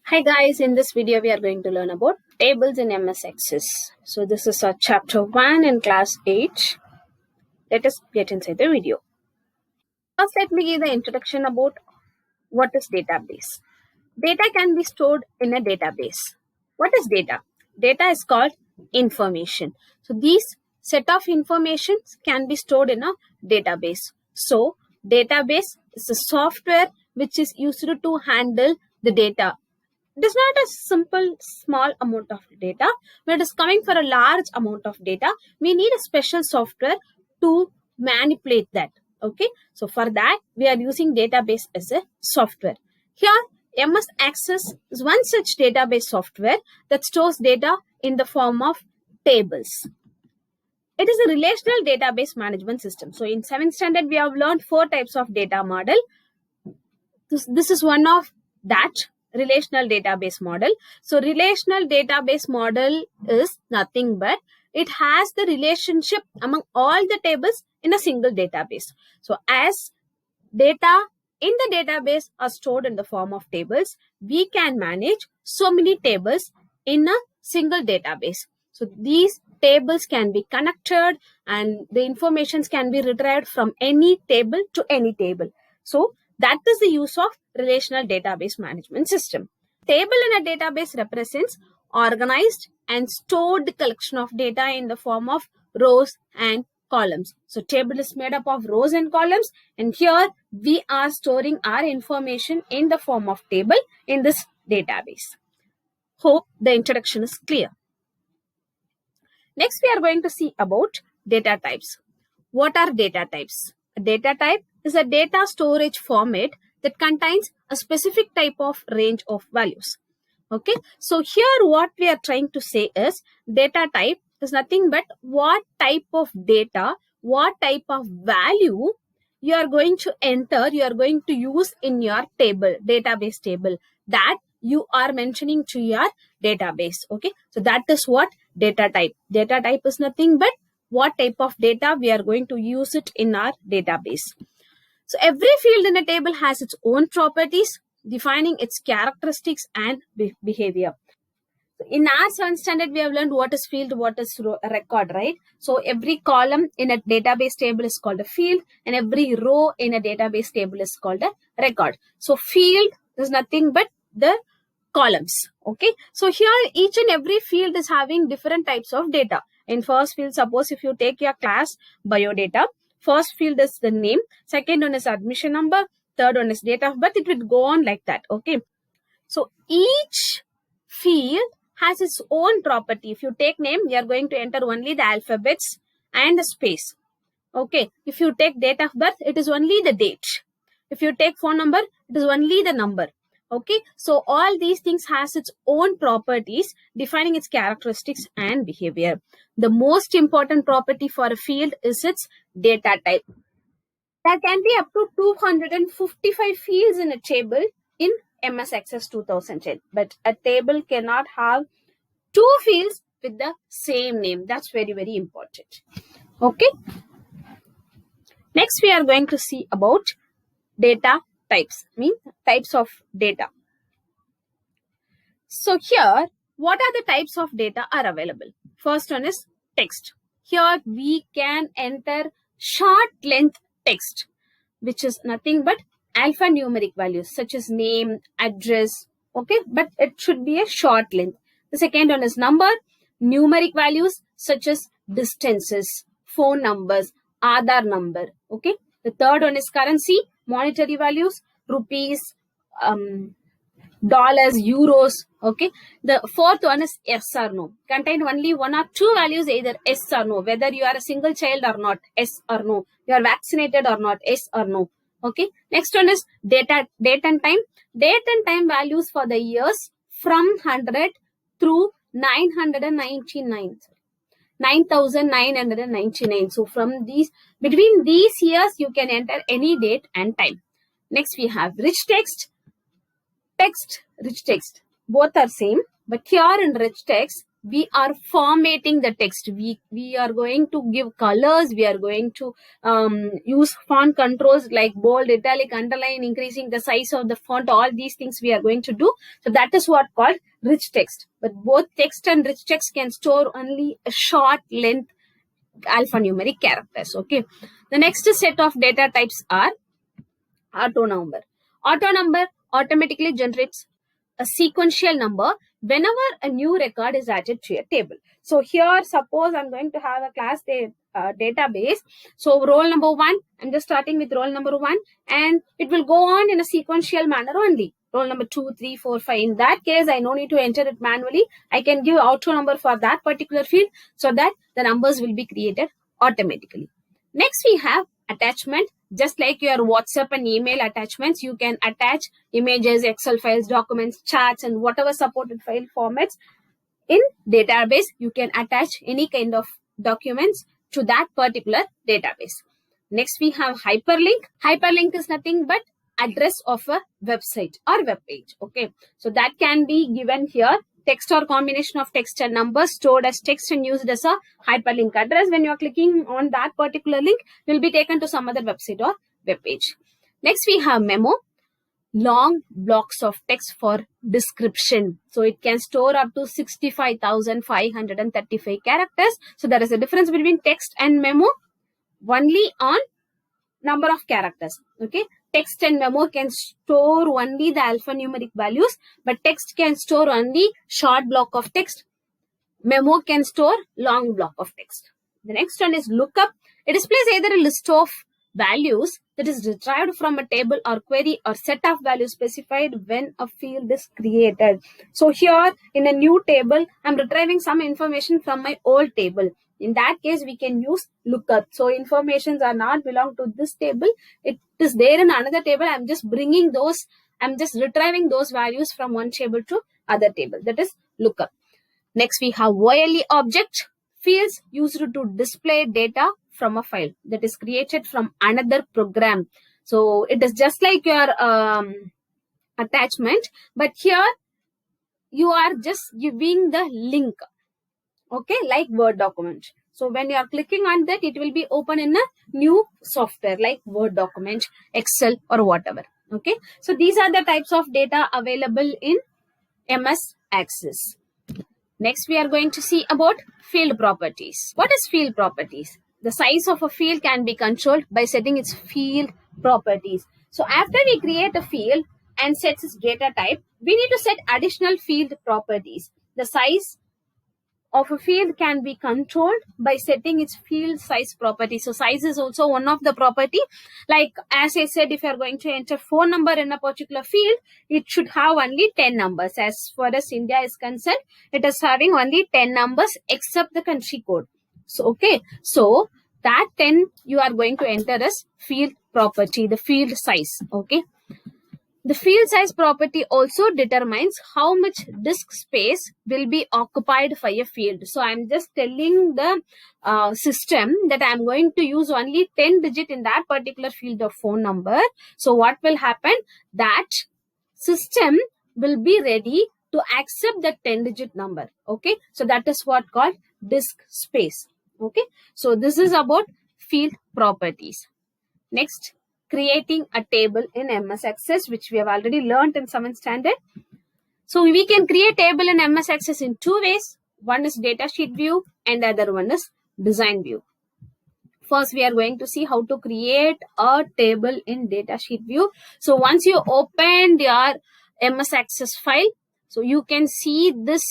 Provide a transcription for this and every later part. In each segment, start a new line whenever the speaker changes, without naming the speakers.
Hi guys, in this video we are going to learn about tables in msaccess. So this is our chapter 1 in class 8. Let us get inside the video. First let me give the introduction about what is database. Data can be stored in a database. What is data? Data is called information. So these set of information can be stored in a database. So database is a software which is used to handle the data. It is not a simple small amount of data. When it is coming for a large amount of data, we need a special software to manipulate that. Okay, so for that we are using database as a software. Here msaccess is one such database software that stores data in the form of tables. It is a relational database management system. So in 7th standard we have learned 4 types of data model. This is one of that relational database model. So relational database model is nothing but it has the relationship among all the tables in a single database. So as data in the database are stored in the form of tables, we can manage so many tables in a single database. So these tables can be connected and the informations can be retrieved from any table to any table. So that is the use of relational database management system. Table in a database represents organized and stored collection of data in the form of rows and columns. So table is made up of rows and columns, and here we are storing our information in the form of table in this database. Hope the introduction is clear. Next we are going to see about data types. What are data types? A data type is a data storage format that contains a specific type of range of values. Okay, so here what we are trying to say is data type is nothing but what type of data, what type of value you are going to enter, you are going to use in your table, database table that you are mentioning to your database. Okay, so that is what data type. Data type is nothing but what type of data we are going to use it in our database. So every field in a table has its own properties, defining its characteristics and behavior. In our 7th standard, we have learned what is field, what is record, right? So every column in a database table is called a field, and every row in a database table is called a record. So field is nothing but the columns. Okay, so here each and every field is having different types of data. In first field, suppose if you take your class biodata, first field is the name, second one is admission number, third one is date of birth. It will go on like that. Okay, so each field has its own property. If you take name, you are going to enter only the alphabets and the space. Okay, if you take date of birth, it is only the date. If you take phone number, it is only the number. Okay, so all these things has its own properties, defining its characteristics and behavior. The most important property for a field is its data type. There can be up to 255 fields in a table in msaccess 2010, but a table cannot have 2 fields with the same name. That's very, very important. Okay. Next, we are going to see about data types, types of data. So here, what are the types of data are available? First one is text. Here we can enter short length text, which is nothing but alphanumeric values such as name, address. Okay, but it should be a short length. The second one is number, numeric values such as distances, phone numbers, Aadhaar number. Okay, the third one is currency, monetary values, rupees, dollars, euros. Okay, the fourth one is yes or no, contain only 1 or 2 values, either yes or no, whether you are a single child or not, yes or no, you are vaccinated or not, yes or no. Okay, next one is date and time. Date and time values for the years from 100 through 999. So from these, between these years you can enter any date and time. Next we have rich text, rich text, both are same, but here in rich text we are formatting the text. We are going to give colors. We are going to use font controls like bold, italic, underline, increasing the size of the font. All these things we are going to do. So that is what called rich text. But both text and rich text can store only a short length alphanumeric characters. Okay. The next set of data types are auto number. Auto number automatically generates a sequential number whenever a new record is added to a table. So here, suppose I'm going to have a class database. So roll number 1, I'm just starting with roll number 1, and it will go on in a sequential manner only. Roll number 2, 3, 4, 5. In that case, I no need to enter it manually. I can give auto number for that particular field so that the numbers will be created automatically. Next, we have attachment. Just like your WhatsApp and email attachments, you can attach images, Excel files, documents, charts, and whatever supported file formats. In database, you can attach any kind of documents to that particular database. Next, we have hyperlink. Hyperlink is nothing but address of a website or web page. Okay, so that can be given here. Text or combination of text and numbers stored as text and used as a hyperlink address. When you are clicking on that particular link, you will be taken to some other website or web page. Next, we have memo. Long blocks of text for description. So it can store up to 65,535 characters. So there is a difference between text and memo only on number of characters. Okay. Text and memo can store only the alphanumeric values, but text can store only short block of text. Memo can store long block of text. The next one is lookup. It displays either a list of values that is retrieved from a table or query or set of values specified when a field is created. So here in a new table, I'm retrieving some information from my old table. In that case, we can use lookup. So informations are not belong to this table. It is there in another table. I'm just retrieving those values from one table to other table. That is lookup. Next, we have YLE object. Fields used to display data from a file that is created from another program. So it is just like your attachment, but here you are just giving the link. Okay, like Word document. So when you are clicking on that, it will be open in a new software like Word document, Excel, or whatever. Okay, so these are the types of data available in MS Access. Next, we are going to see about field properties. What is field properties? The size of a field can be controlled by setting its field properties. So after we create a field and set its data type, we need to set additional field properties. The size of a field can be controlled by setting its field size property. So size is also one of the property. Like as I said, if you are going to enter phone number in a particular field, it should have only 10 numbers. As far as India is concerned, it is having only 10 numbers except the country code. So okay, so that 10 you are going to enter as field property, the field size. Okay. The field size property also determines how much disk space will be occupied by a field. So I'm just telling the system that I'm going to use only 10 digit in that particular field of phone number. So what will happen? That system will be ready to accept the 10 digit number. Okay. So that is what called disk space. Okay. So this is about field properties. Next, creating a table in MS Access, which we have already learned in 7th standard. So we can create table in MS Access in two ways. One is datasheet view and the other one is design view. First, we are going to see how to create a table in datasheet view. So once you open your MS Access file, so you can see this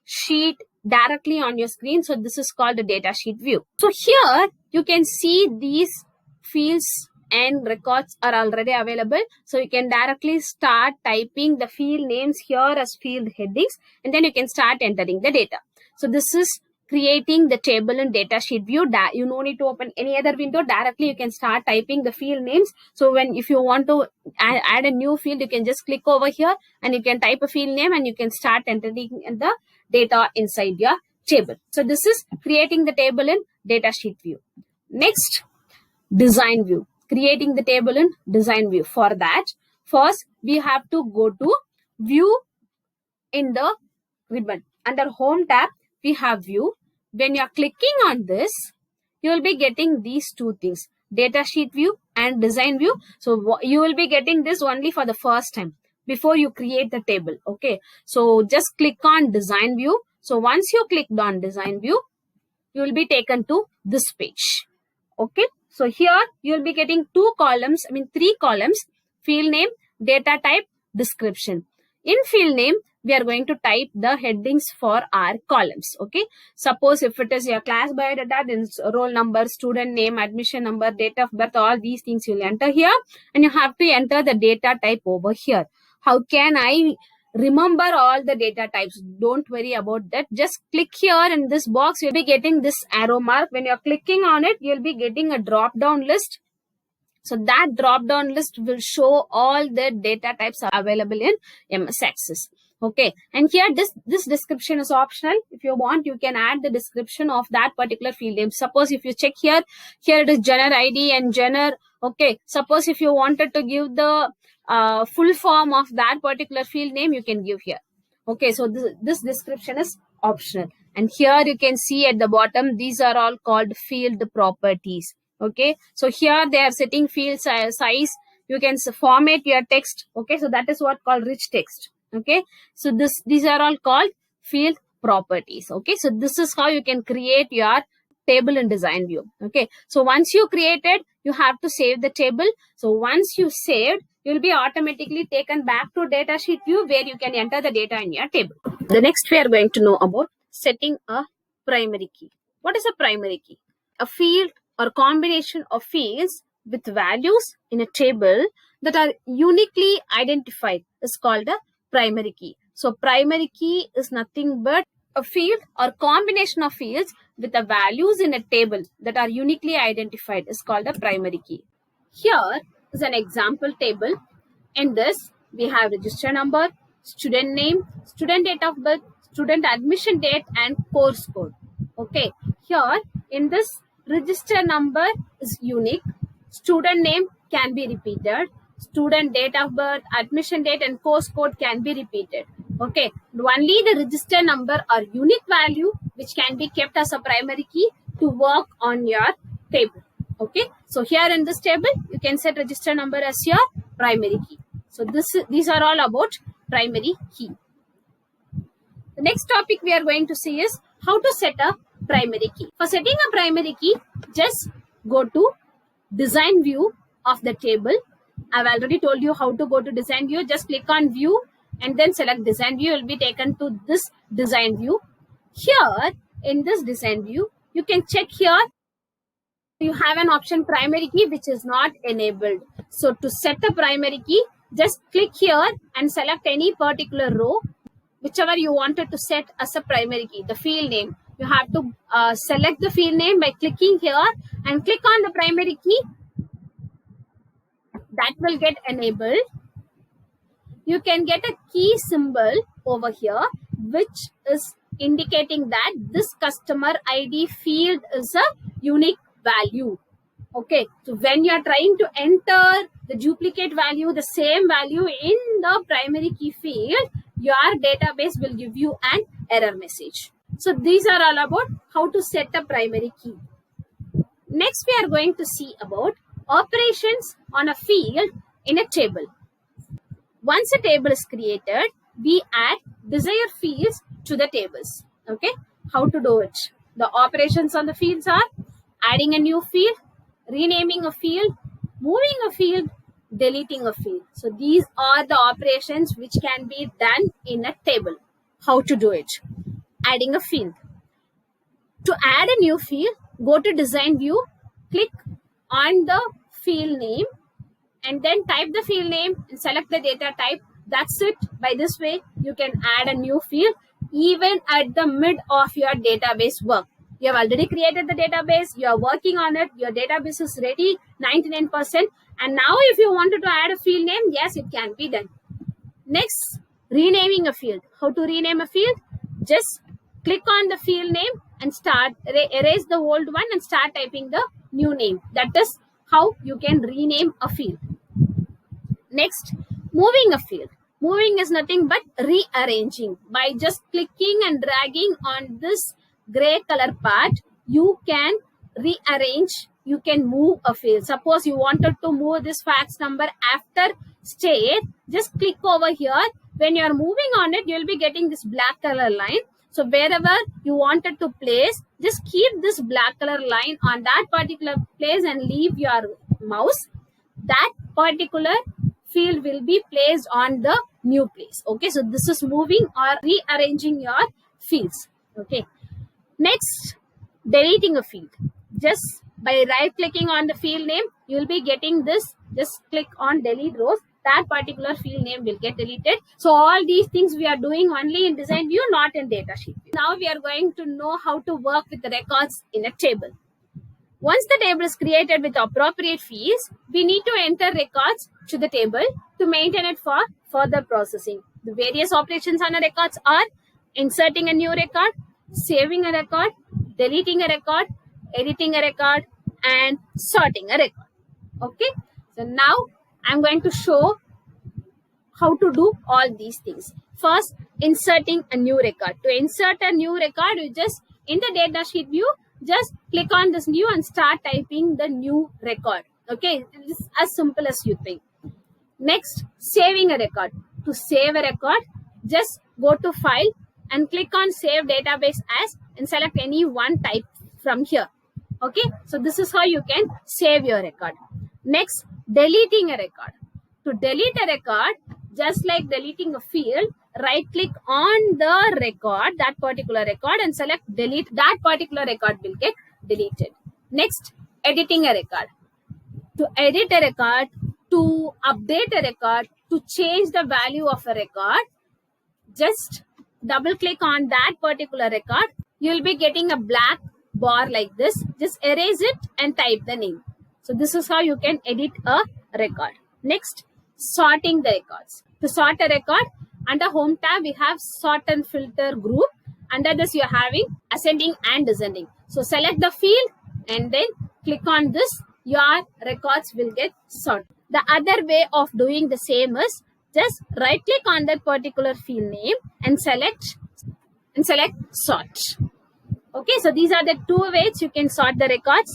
sheet directly on your screen. So this is called the datasheet view. So here you can see these fields and records are already available. So you can directly start typing the field names here as field headings, and then you can start entering the data. So this is creating the table in datasheet view. You no need to open any other window. Directly you can start typing the field names. So if you want to add a new field, you can just click over here and you can type a field name and you can start entering the data inside your table. So this is creating the table in datasheet view. Next, design view. Creating the table in design view. For that, first we have to go to view in the ribbon. Under home tab, we have view. When you are clicking on this, you will be getting these two things, data sheet view and design view. So you will be getting this only for the first time before you create the table. Okay, so just click on design view. So once you clicked on design view, you will be taken to this page. Okay, so here you will be getting three columns: field name, data type, description. In field name, we are going to type the headings for our columns. Okay, suppose if it is your class biodata, then roll number, student name, admission number, date of birth, all these things you will enter here, and you have to enter the data type over here. How can I remember all the data types? Don't worry about that. Just click here in this box. You'll be getting this arrow mark. When you're clicking on it, you'll be getting a drop down list. So that drop down list will show all the data types are available in MS Access. Okay, and here this description is optional. If you want, you can add the description of that particular field name. Suppose if you check here it is genre ID and genre. Okay, suppose if you wanted to give the full form of that particular field name, you can give here. Okay, so this description is optional. And here you can see at the bottom, these are all called field properties. Okay, so here they are setting field size. You can format your text. Okay, so that is what called rich text. Okay, so these are all called field properties. Okay, so this is how you can create your table in design view. Okay, so once you created, you have to save the table. So once you saved, you will be automatically taken back to datasheet view where you can enter the data in your table. The next we are going to know about setting a primary key. What is a primary key? A field or combination of fields with values in a table that are uniquely identified is called a primary key. So primary key is nothing but a field or combination of fields with the values in a table that are uniquely identified is called a primary key. Here is an example table. In this, we have register number, student name, student date of birth, student admission date, and course code. Okay, here in this, register number is unique, student name can be repeated, student date of birth, admission date, and course code can be repeated. Okay, only the register number or unique value which can be kept as a primary key to work on your table. Okay, so here in this table, you can set register number as your primary key. So these are all about primary key. The next topic we are going to see is how to set a primary key. For setting a primary key, just go to design view of the table. I've already told you how to go to design view. Just click on view and then select design view. You will be taken to this design view. Here in this design view, you can check here. You have an option primary key which is not enabled. So to set a primary key, just click here and select any particular row, whichever you wanted to set as a primary key. The field name, you have to select the field name by clicking here and click on the primary key. That will get enabled. You can get a key symbol over here which is indicating that this customer ID field is a unique value. Okay, so when you are trying to enter the duplicate value, the same value in the primary key field, your database will give you an error message. So these are all about how to set a primary key. Next, we are going to see about operations on a field in a table. Once a table is created, we add desired fields to the tables. Okay, how to do it? The operations on the fields are adding a new field, renaming a field, moving a field, deleting a field. So these are the operations which can be done in a table. How to do it? Adding a field. To add a new field, go to design view, click on the field name and then type the field name and select the data type. That's it. By this way, you can add a new field even at the mid of your database work. You have already created the database, you are working on it, your database is ready 99%, and now if you wanted to add a field name, yes, it can be done. Next, renaming a field. How to rename a field? Just click on the field name and erase the old one and start typing the new name. That is how you can rename a field. Next, moving a field. Moving is nothing but rearranging. By just clicking and dragging on this gray color part, you can rearrange, you can move a field. Suppose you wanted to move this fax number after state, just click over here. When you are moving on it, you will be getting this black color line. So wherever you wanted to place, just keep this black color line on that particular place and leave your mouse. That particular field will be placed on the new place. Okay, so this is moving or rearranging your fields. Okay, next, deleting a field. Just by right clicking on the field name, you will be getting this. Just click on delete rows, that particular field name will get deleted. So all these things we are doing only in design view, not in datasheet view. Now we are going to know how to work with the records in a table. Once the table is created with appropriate fields, we need to enter records to the table to maintain it for further processing. The various operations on a records are inserting a new record, saving a record, deleting a record, editing a record, and sorting a record. Okay, so now I'm going to show how to do all these things. First, inserting a new record. To insert a new record, you just in the datasheet view, just click on this new and start typing the new record. Okay, it's as simple as you think. Next, saving a record. To save a record, just go to file and click on save database as and select any one type from here. Okay, so this is how you can save your record. Next, deleting a record. To delete a record, just like deleting a field, right click on the record, that particular record, and select delete. That particular record will get deleted. Next, editing a record. To edit a record, to update a record, to change the value of a record, just double click on that particular record. You will be getting a black bar like this. Just erase it and type the name. So this is how you can edit a record. Next, sorting the records. To sort a record, under home tab we have sort and filter group. Under this you are having ascending and descending. So select the field and then click on this. Your records will get sorted. The other way of doing the same is just right click on that particular field name and select sort. Okay, so these are the two ways you can sort the records.